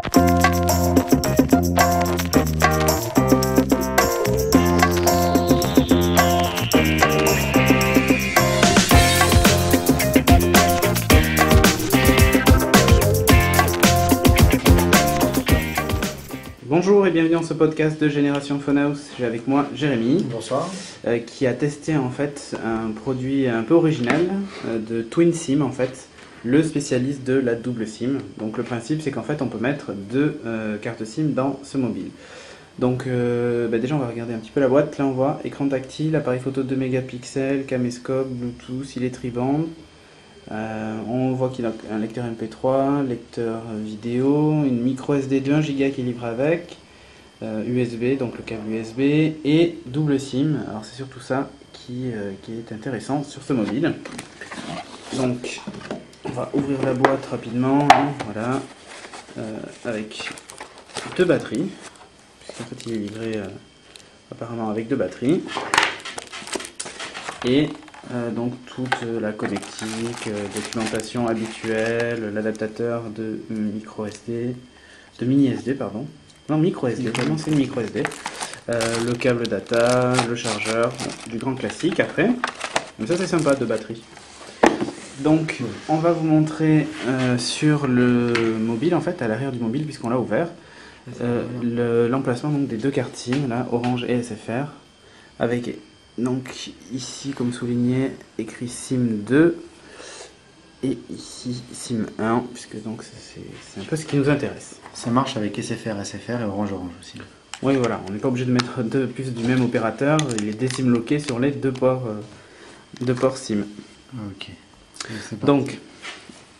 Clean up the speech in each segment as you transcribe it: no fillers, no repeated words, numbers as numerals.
Bonjour et bienvenue dans ce podcast de Génération Phonehouse. J'ai avec moi Jérémy. Bonsoir. Qui a testé en fait un produit un peu original de Twin SIM en fait, le spécialiste de la double SIM. Donc le principe c'est qu'en fait on peut mettre deux cartes SIM dans ce mobile. Donc déjà on va regarder un petit peu la boîte. Là on voit écran tactile, appareil photo 2 mégapixels, caméscope, Bluetooth, il est tri-bande. On voit qu'il a un lecteur MP3, lecteur vidéo, une micro SD de 1 Go qui est livré avec, USB, donc le câble USB, et double SIM. Alors c'est surtout ça qui est intéressant sur ce mobile. Donc on va ouvrir la boîte rapidement, voilà, avec deux batteries, puisqu'en fait il est livré apparemment avec deux batteries. Et donc toute la connectique, documentation habituelle, l'adaptateur de micro SD, de mini SD pardon, non micro SD, vraiment c'est une micro SD, le câble data, le chargeur, du grand classique après. Donc ça c'est sympa de batterie. Donc on va vous montrer sur le mobile en fait, à l'arrière du mobile puisqu'on l'a ouvert, l'emplacement donc des deux cartes SIM, là, Orange et SFR, avec donc ici comme souligné écrit SIM 2 et ici SIM 1 puisque donc c'est un peu ce qui nous intéresse. Ça marche avec SFR et Orange aussi. Oui voilà, on n'est pas obligé de mettre deux puces du même opérateur, il est désim loqué sur les deux ports SIM. Ok. Donc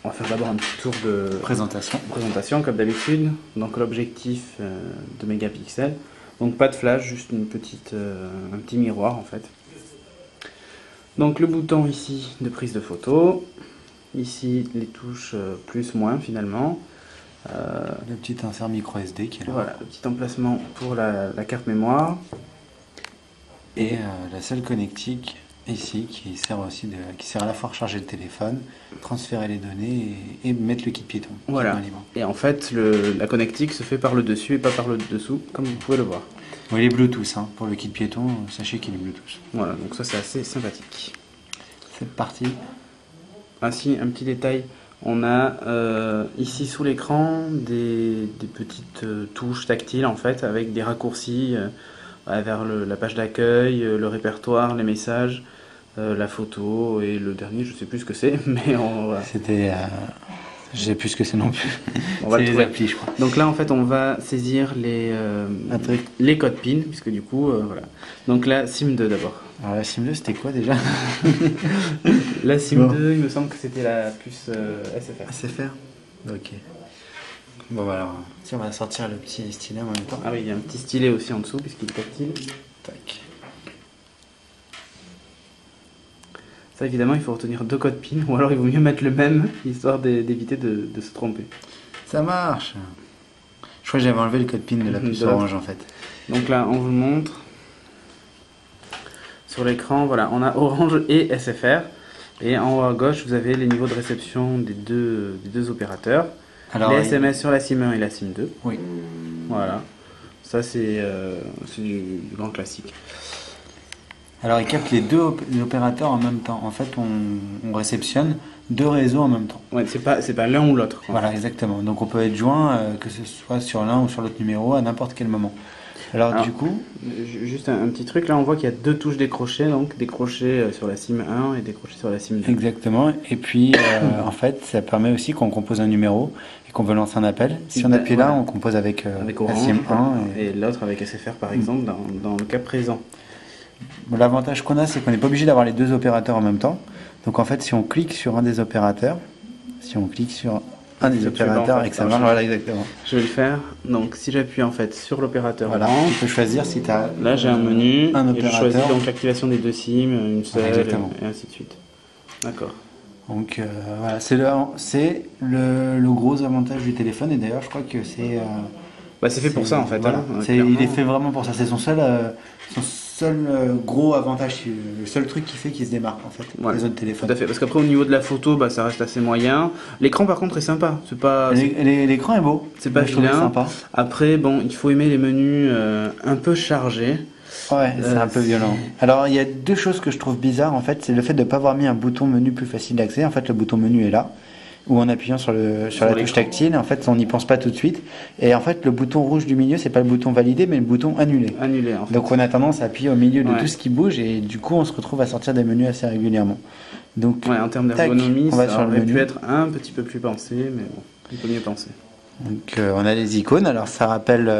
on va faire d'abord un petit tour de présentation comme d'habitude. Donc l'objectif de mégapixels. Donc pas de flash, juste un petit miroir en fait. Donc le bouton ici de prise de photo. Ici les touches plus moins finalement. Le petit insert micro SD qui est là. Voilà, le petit emplacement pour la carte mémoire. Et la seule connectique ici qui sert aussi qui sert à la fois à recharger le téléphone, transférer les données et mettre le kit piéton. Voilà. Et en fait la connectique se fait par le dessus et pas par le dessous comme vous pouvez le voir. Oui, il est Bluetooth hein. Pour le kit piéton, sachez qu'il est Bluetooth. Voilà, donc ça c'est assez sympathique. C'est parti. Ainsi un petit détail, on a ici sous l'écran des petites touches tactiles en fait avec des raccourcis vers la page d'accueil, le répertoire, les messages, la photo et le dernier, je sais plus ce que c'est, mais on va... C'était... Je sais plus ce que c'est non plus. On va c'est le les trouver. applis, je crois. Donc là, en fait, on va saisir les codes PIN, puisque du coup, voilà. Donc la SIM2 d'abord. Alors la SIM2, c'était quoi déjà? La SIM2, il me semble que c'était la plus SFR. SFR. Ok. Bon, bah alors, si on va sortir le petit stylet en même temps. Ah oui, il y a un petit stylet aussi en dessous, puisqu'il est tactile. Tac. Ça, évidemment, il faut retenir deux codes PIN, ou alors il vaut mieux mettre le même, histoire d'éviter de se tromper. Ça marche. Je crois que j'avais enlevé le code PIN de la puce Orange en fait. Donc là, on vous le montre. Sur l'écran, voilà, on a Orange et SFR. Et en haut à gauche, vous avez les niveaux de réception des deux opérateurs. Alors, les SMS sur la SIM 1 et la SIM 2. Oui. Voilà. Ça, c'est du grand classique. Alors, il capte les deux opérateurs en même temps. En fait, on réceptionne deux réseaux en même temps. Ouais, c'est pas l'un ou l'autre. Voilà, exactement. Donc, on peut être joint, que ce soit sur l'un ou sur l'autre numéro, à n'importe quel moment. Alors, du coup... Juste un petit truc, là, on voit qu'il y a deux touches décrochées, donc décrochées sur la SIM 1 et décrochées sur la SIM 2. Exactement. Et puis, en fait, ça permet aussi qu'on compose un numéro et qu'on veut lancer un appel. Si on appuie là, on compose avec Orange, la SIM 1. Et l'autre avec SFR, par exemple, dans le cas présent. Bon, l'avantage qu'on a, c'est qu'on n'est pas obligé d'avoir les deux opérateurs en même temps. Donc en fait, si on clique sur un des opérateurs, et que ça marche, voilà, exactement. Je vais le faire. Donc si j'appuie en fait sur l'opérateur, voilà, tu peux choisir si tu as... Là j'ai un menu, un opérateur. Et je choisis donc l'activation des deux SIM, une seule, et ainsi de suite. D'accord. Donc voilà, c'est le gros avantage du téléphone, et d'ailleurs je crois que c'est... c'est fait pour ça en fait. Voilà, hein, il est fait vraiment pour ça, c'est son seul seul gros avantage, le seul truc qui fait qu'il se démarque en fait Voilà. des autres téléphones. Tout à fait, parce qu'après au niveau de la photo, bah, ça reste assez moyen. L'écran par contre est sympa, c'est pas... L'écran est beau, C'est pas je trouve vilain. sympa. Après, bon, il faut aimer les menus un peu chargés. Ouais, c'est un peu violent. Alors, il y a deux choses que je trouve bizarres en fait. C'est le fait de ne pas avoir mis un bouton menu plus facile d'accès. En fait, le bouton menu est là, ou en appuyant sur la touche tactile. En fait, on n'y pense pas tout de suite. Et en fait, le bouton rouge du milieu, c'est pas le bouton validé, mais le bouton annulé. Annulé, en fait. Donc, on a tendance à appuyer au milieu de Ouais. tout ce qui bouge, et du coup, on se retrouve à sortir des menus assez régulièrement. Donc, Ouais, en termes tac, d'ergonomie, on va ça sur le aurait pu menu. être un petit peu plus pensé, mais bon, il peut mieux penser. Donc, on a les icônes. Alors, ça rappelle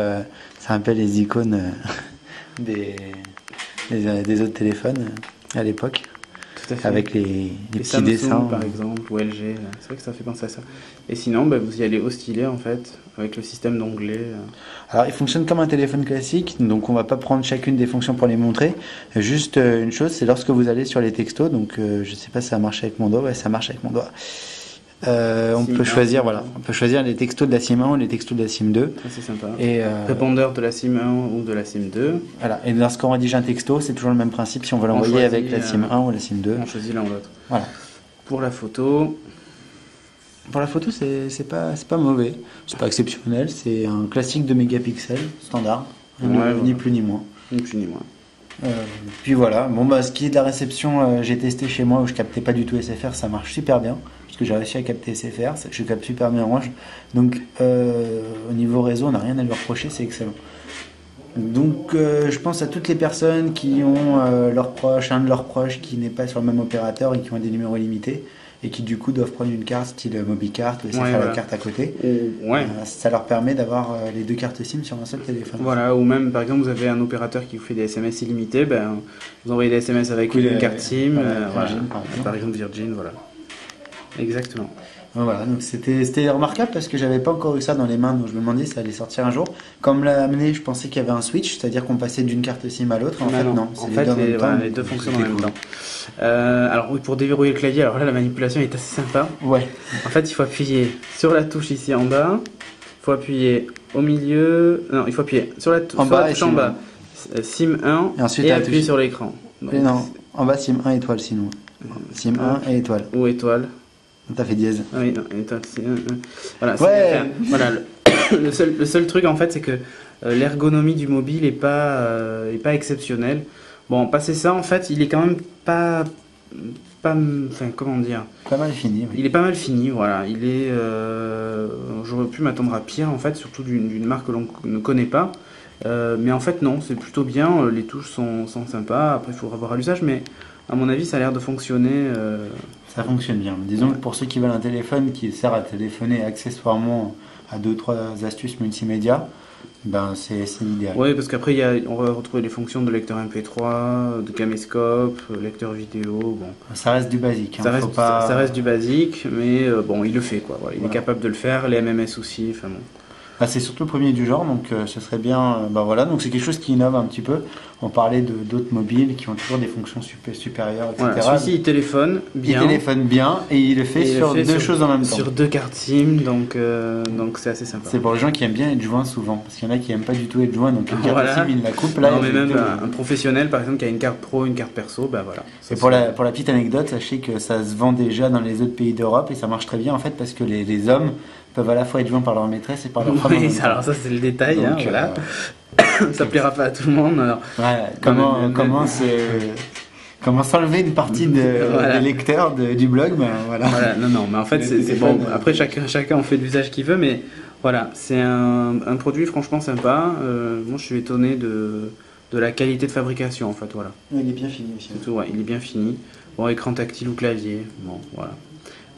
les icônes des autres téléphones à l'époque, Tout à fait. avec les Les petits Samsung, dessins. par exemple, ou LG, c'est vrai que ça fait penser à ça. Et sinon, bah, vous y allez au stylet, en fait, avec le système d'onglets. Alors, il fonctionne comme un téléphone classique, donc on va pas prendre chacune des fonctions pour les montrer. Juste une chose, c'est lorsque vous allez sur les textos, donc je sais pas si ça marche avec mon doigt, ouais, ça marche avec mon doigt. On peut choisir, voilà, on peut choisir les textos de la SIM 1 ou les textos de la SIM 2. Ça, c'est sympa. Et Répondeur de la SIM 1 ou de la SIM 2. voilà. Et lorsqu'on rédige un texto, c'est toujours le même principe si on veut l'envoyer choisit, avec la SIM 1 ou la SIM 2. On choisit l'un ou l'autre. Voilà. Pour la photo, Pour la photo, c'est pas mauvais, c'est pas exceptionnel, c'est un classique de mégapixels standard, Ouais, ni voilà. plus ni moins. ni plus ni moins. Puis voilà, bon bah ce qui est de la réception, j'ai testé chez moi où je captais pas du tout SFR, ça marche super bien, parce que j'ai réussi à capter SFR, je capte super bien Orange, donc au niveau réseau on n'a rien à lui reprocher, c'est excellent. Donc je pense à toutes les personnes qui ont leurs proches, un de leurs proches qui n'est pas sur le même opérateur et qui ont des numéros limités, et qui du coup doivent prendre une carte style MobiCard ou SFR la carte à côté. Ouais. Ça leur permet d'avoir les deux cartes SIM sur un seul téléphone. Voilà, ou même par exemple vous avez un opérateur qui vous fait des SMS illimités, ben, vous envoyez des SMS avec une carte SIM, Virgin, voilà. Par exemple Virgin, voilà. Exactement. Voilà, donc c'était remarquable parce que j'avais pas encore eu ça dans les mains, donc je me demandais si ça allait sortir un jour. Comme l'a amené, je pensais qu'il y avait un switch, c'est-à-dire qu'on passait d'une carte SIM à l'autre. En fait, non. En fait, les deux fonctionnent en même temps. Alors oui, pour déverrouiller le clavier, alors là la manipulation est assez sympa. Ouais. En fait, il faut appuyer sur la touche ici en bas, il faut appuyer au milieu, non, il faut appuyer sur la touche en bas, SIM 1 et ensuite appuyer sur l'écran. Non, en bas SIM 1 étoile sinon. SIM 1 et étoile. Ou étoile. T'as fait dièse. Ah oui, non, étoile. Voilà, ouais. Voilà, le seul truc en fait, c'est que l'ergonomie du mobile est pas exceptionnelle. Bon, passé ça, en fait, il est quand même pas, enfin, comment dire, Pas mal fini. Oui. il est pas mal fini, voilà. Il est, j'aurais pu m'attendre à pire, en fait, surtout d'une marque que l'on ne connaît pas. Mais en fait, non, c'est plutôt bien. Les touches sont sympas. Après, il faut revoir à l'usage, mais à mon avis, ça a l'air de fonctionner. Ça fonctionne bien. Disons que pour ceux qui veulent un téléphone qui sert à téléphoner accessoirement à 2-3 astuces multimédia, ben c'est l'idéal. Oui, parce qu'après, on va retrouver les fonctions de lecteur MP3, de caméscope, lecteur vidéo. Bon. Ça reste du basique. Hein, ça reste du basique, mais bon, il le fait, quoi. Voilà, il est capable de le faire. Les MMS aussi. Enfin bon. C'est surtout le premier du genre, donc ce serait bien. Voilà, donc c'est quelque chose qui innove un petit peu. On parlait d'autres mobiles qui ont toujours des fonctions supérieures, etc. Voilà, celui-ci, il téléphone bien. Il téléphone bien et il le fait sur deux choses en même temps. Sur deux cartes SIM, donc c'est assez sympa. C'est pour les gens qui aiment bien être joints souvent, parce qu'il y en a qui n'aiment pas du tout être joints, donc une carte SIM, ils la coupent là. Non, mais même un professionnel, par exemple, qui a une carte pro, une carte perso, bah voilà. Et pour la petite anecdote, sachez que ça se vend déjà dans les autres pays d'Europe et ça marche très bien en fait, parce que les hommes peuvent à la fois être joints par leur maîtresse et par leur femme. Oui, alors ça c'est le détail, donc, hein, voilà. Ça plaira pas à tout le monde. Alors. Ouais, comment s'enlever une partie des lecteurs du blog, ben voilà. Non, mais en fait c'est bon. Après chacun en fait l'usage qu'il veut, mais voilà, c'est un produit franchement sympa. Moi je suis étonné de la qualité de fabrication en fait, voilà. Il est bien fini aussi. C'est tout, ouais, il est bien fini. Bon, écran tactile ou clavier, bon voilà.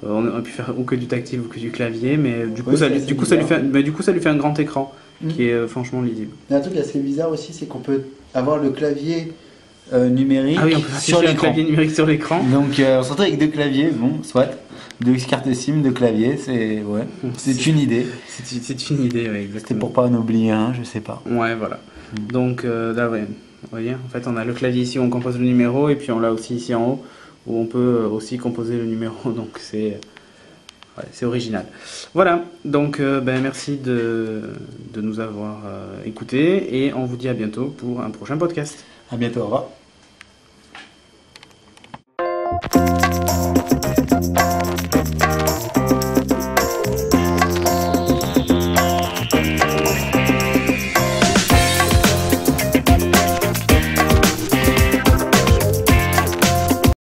On aurait pu faire ou que du tactile ou que du clavier, mais du coup ça lui fait un grand écran qui est franchement lisible. Il y a un truc assez bizarre aussi, c'est qu'on peut avoir le clavier numérique sur l'écran. Clavier numérique sur l'écran. Donc on se retrouve avec deux claviers, bon, soit deux cartes SIM, deux claviers, c'est une idée. C'est une idée, ouais, exactement. C'était pour pas en oublier un, je sais pas. Ouais, voilà. Donc là, ouais, vous voyez, en fait, on a le clavier ici où on compose le numéro, et puis on l'a aussi ici en haut où on peut aussi composer le numéro. Donc c'est original. Voilà. Donc merci de nous avoir écoutés, et on vous dit à bientôt pour un prochain podcast. À bientôt, au revoir.